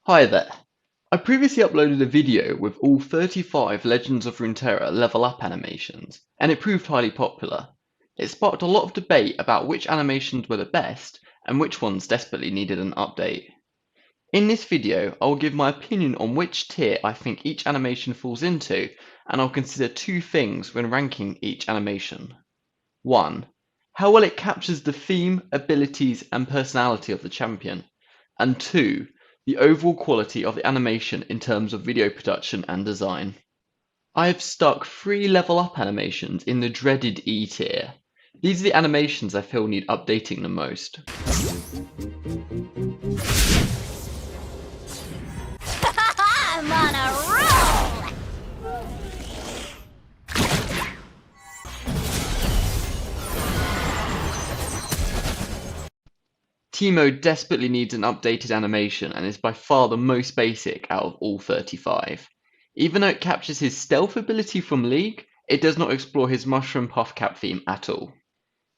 Hi there. I previously uploaded a video with all 35 Legends of Runeterra level up animations, and it proved highly popular. It sparked a lot of debate about which animations were the best, and which ones desperately needed an update. In this video, I will give my opinion on which tier I think each animation falls into, and I'll consider two things when ranking each animation. 1. How well it captures the theme, abilities, and personality of the champion. And 2. The overall quality of the animation in terms of video production and design. I have stuck 3 level up animations in the dreaded E tier. These are the animations I feel need updating the most. I'm on a roll! Teemo desperately needs an updated animation and is by far the most basic out of all 35. Even though it captures his stealth ability from League, it does not explore his mushroom puff cap theme at all.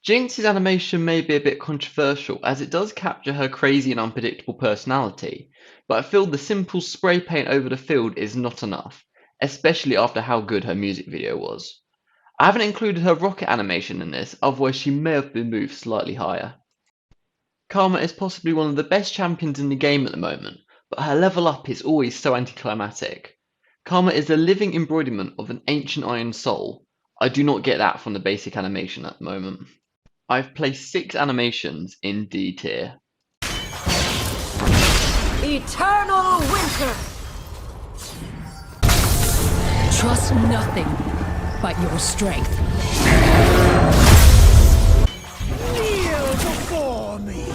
Jinx's animation may be a bit controversial as it does capture her crazy and unpredictable personality, but I feel the simple spray paint over the field is not enough, especially after how good her music video was. I haven't included her rocket animation in this, otherwise she may have been moved slightly higher. Karma is possibly one of the best champions in the game at the moment, but her level up is always so anticlimactic. Karma is a living embodiment of an ancient iron soul. I do not get that from the basic animation at the moment. I've placed 6 animations in D tier. Eternal winter! Trust nothing but your strength. Kneel before me!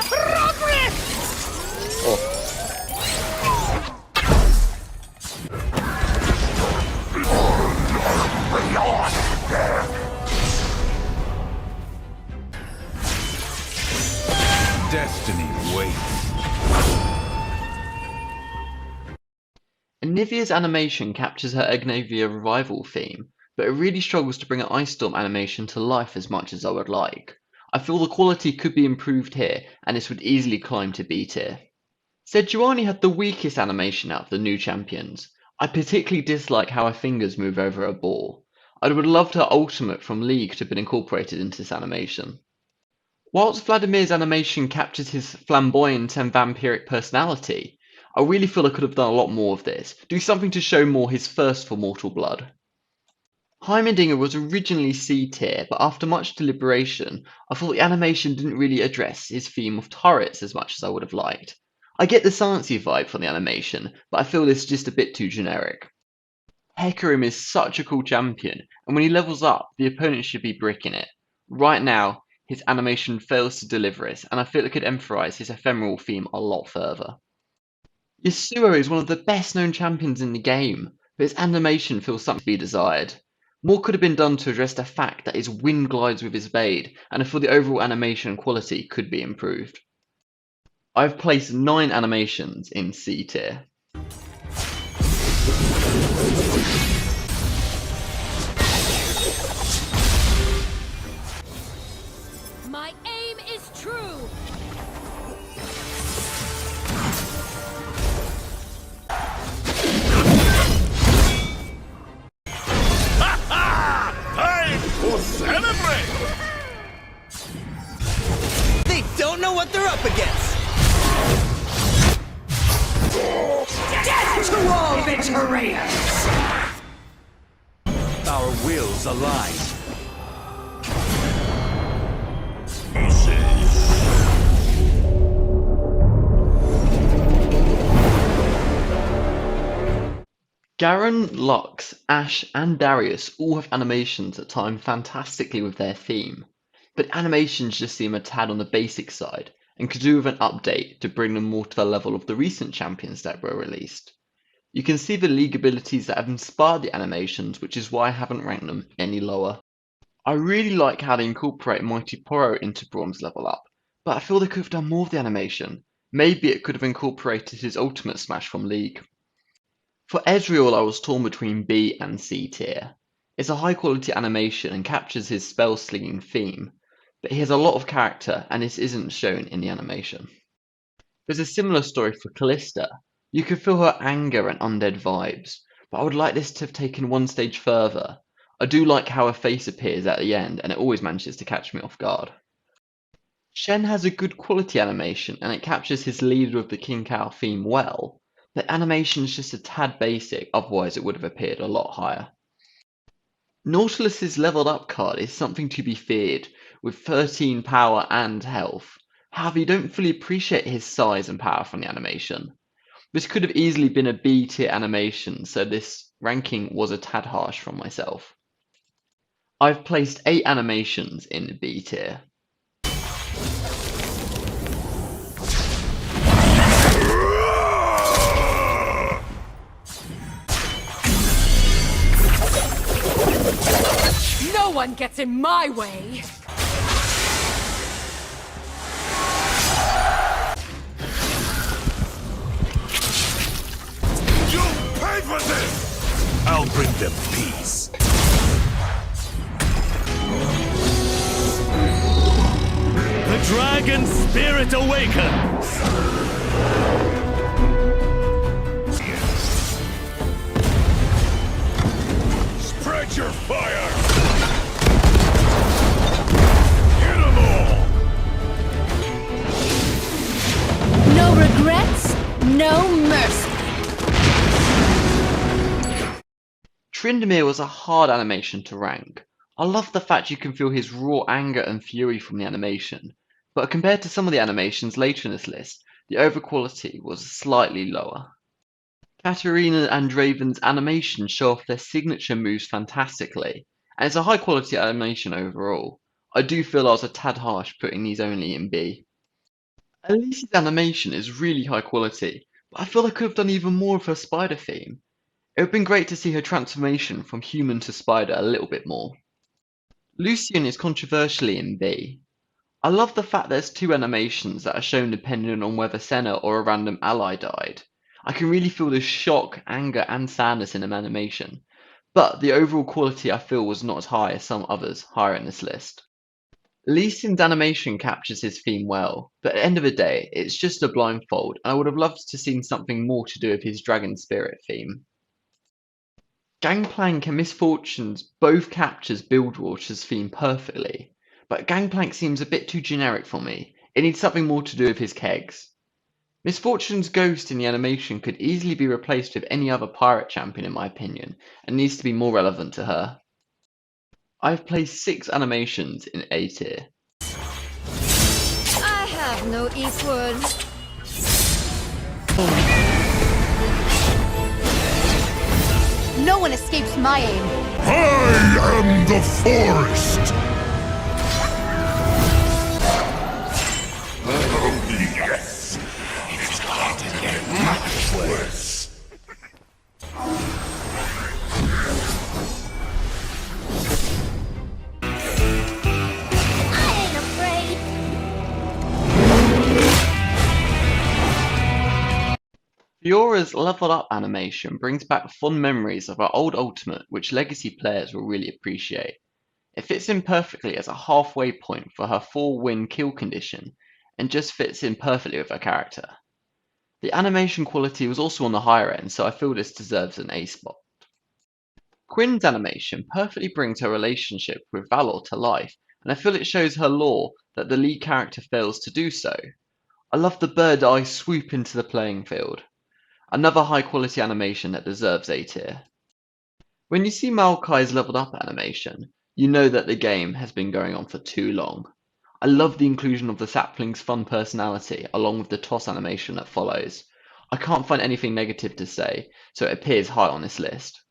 Progress! Destiny waits. Anivia's animation captures her Agnavia revival theme, but it really struggles to bring an Ice Storm animation to life as much as I would like. I feel the quality could be improved here, and this would easily climb to B tier. Sejuani had the weakest animation out of the new champions. I particularly dislike how her fingers move over a ball. I would have loved her ultimate from League to have been incorporated into this animation. Whilst Vladimir's animation captures his flamboyant and vampiric personality, I really feel I could have done a lot more of this, do something to show more his thirst for mortal blood. Heimerdinger was originally C tier, but after much deliberation, I thought the animation didn't really address his theme of turrets as much as I would have liked. I get the sciencey vibe from the animation, but I feel this is just a bit too generic. Hecarim is such a cool champion, and when he levels up, the opponent should be bricking it. Right now, his animation fails to deliver it, and I feel it could emphasize his ephemeral theme a lot further. Yasuo is one of the best known champions in the game, but his animation feels something to be desired. More could have been done to address the fact that his wind glides with his blade, and I feel the overall animation quality could be improved. I've placed 9 animations in C tier. My aim is true! Time to celebrate! They don't know what they're up against! Death to all betrayers! Our wills align. Garen, Lux, Ashe, and Darius all have animations that time fantastically with their theme, but animations just seem a tad on the basic side, and could do with an update to bring them more to the level of the recent champions that were released. You can see the League abilities that have inspired the animations, which is why I haven't ranked them any lower. I really like how they incorporate Mighty Poro into Bronze level up, but I feel they could have done more of the animation. Maybe it could have incorporated his ultimate smash from League. For Ezreal I was torn between B and C tier. It's a high quality animation and captures his spell slinging theme, but he has a lot of character and this isn't shown in the animation. There's a similar story for Callista. You could feel her anger and undead vibes, but I would like this to have taken one stage further. I do like how her face appears at the end, and it always manages to catch me off guard. Shen has a good quality animation, and it captures his leader of the King Cow theme well. The animation is just a tad basic, otherwise it would have appeared a lot higher. Nautilus's leveled up card is something to be feared, with 13 power and health. However, you don't fully appreciate his size and power from the animation. This could have easily been a B tier animation, so this ranking was a tad harsh from myself. I've placed 8 animations in B tier. No one gets in my way! You'll pay for this! I'll bring them peace. The dragon spirit awakens! Spread your fire! Hit 'em all! No regrets, no mercy. Tryndamere was a hard animation to rank. I love the fact you can feel his raw anger and fury from the animation, but compared to some of the animations later in this list, the overall quality was slightly lower. Katarina and Draven's animations show off their signature moves fantastically, and it's a high quality animation overall. I do feel I was a tad harsh putting these only in B. Elise's animation is really high quality, but I feel I could have done even more of her spider theme. It would have been great to see her transformation from human to spider a little bit more. Lucian is controversially in B. I love the fact there's 2 animations that are shown depending on whether Senna or a random ally died. I can really feel the shock, anger and sadness in an animation, but the overall quality I feel was not as high as some others higher in this list. Lee Sin's animation captures his theme well, but at the end of the day, it's just a blindfold, and I would have loved to have seen something more to do with his dragon spirit theme. Gangplank and Misfortunes both captures Bilgewater's theme perfectly, but Gangplank seems a bit too generic for me. It needs something more to do with his kegs. Misfortune's ghost in the animation could easily be replaced with any other pirate champion in my opinion, and needs to be more relevant to her. I've placed 6 animations in A tier. I have no equal. No one escapes my aim. I am the forest! Oh, yes! It's going to get much worse. I ain't afraid. Fiora's leveled up animation brings back fond memories of our old ultimate which legacy players will really appreciate. It fits in perfectly as a halfway point for her 4-win kill condition and just fits in perfectly with her character. The animation quality was also on the higher end, so I feel this deserves an A spot. Quinn's animation perfectly brings her relationship with Valor to life, and I feel it shows her lore that the lead character fails to do so. I love the bird eye swoop into the playing field. Another high quality animation that deserves A tier. When you see Maokai's leveled up animation, you know that the game has been going on for too long. I love the inclusion of the sapling's fun personality along with the toss animation that follows. I can't find anything negative to say, so it appears high on this list.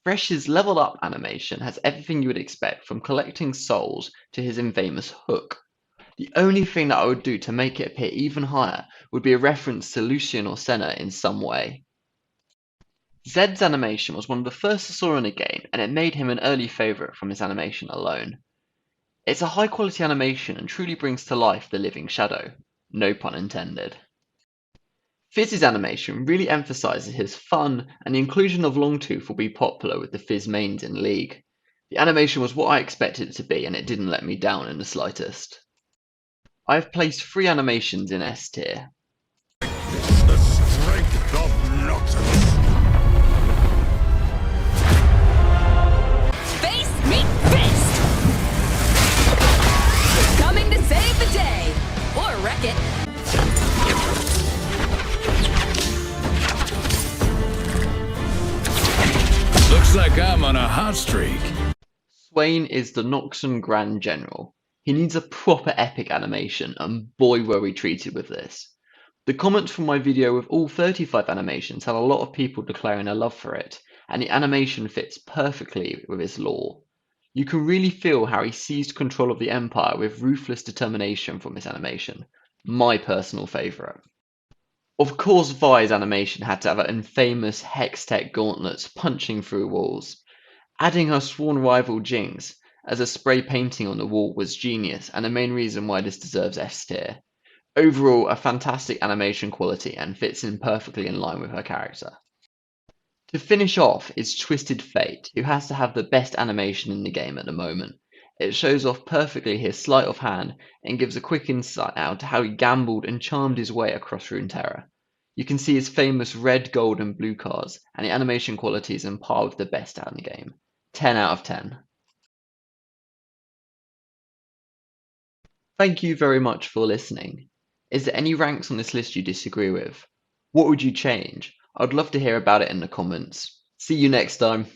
Fresh's leveled up animation has everything you would expect from collecting souls to his infamous hook. The only thing that I would do to make it appear even higher would be a reference to Lucian or Senna in some way. Zed's animation was one of the first I saw in the game, and it made him an early favourite from his animation alone. It's a high quality animation and truly brings to life the living shadow. No pun intended. Fizz's animation really emphasises his fun, and the inclusion of Longtooth will be popular with the Fizz mains in League. The animation was what I expected it to be, and it didn't let me down in the slightest. I have placed 3 animations in S tier. The strength of Nautilus. Face meet fist! Coming to save the day! Or wreck it. Looks like I'm on a hot streak. Swain is the Noxon Grand General. He needs a proper epic animation, and boy were we treated with this. The comments from my video with all 35 animations had a lot of people declaring a love for it, and the animation fits perfectly with his lore. You can really feel how he seized control of the Empire with ruthless determination from this animation. My personal favourite. Of course Vi's animation had to have her infamous Hextech gauntlets punching through walls. Adding her sworn rival Jinx as a spray painting on the wall was genius, and the main reason why this deserves S tier. Overall, a fantastic animation quality and fits in perfectly in line with her character. To finish off is Twisted Fate, who has to have the best animation in the game at the moment. It shows off perfectly his sleight of hand and gives a quick insight now to how he gambled and charmed his way across Runeterra. You can see his famous red, gold and blue cards, and the animation quality is on par with the best out in the game. 10 out of 10. Thank you very much for listening. Is there any ranks on this list you disagree with? What would you change? I'd love to hear about it in the comments. See you next time.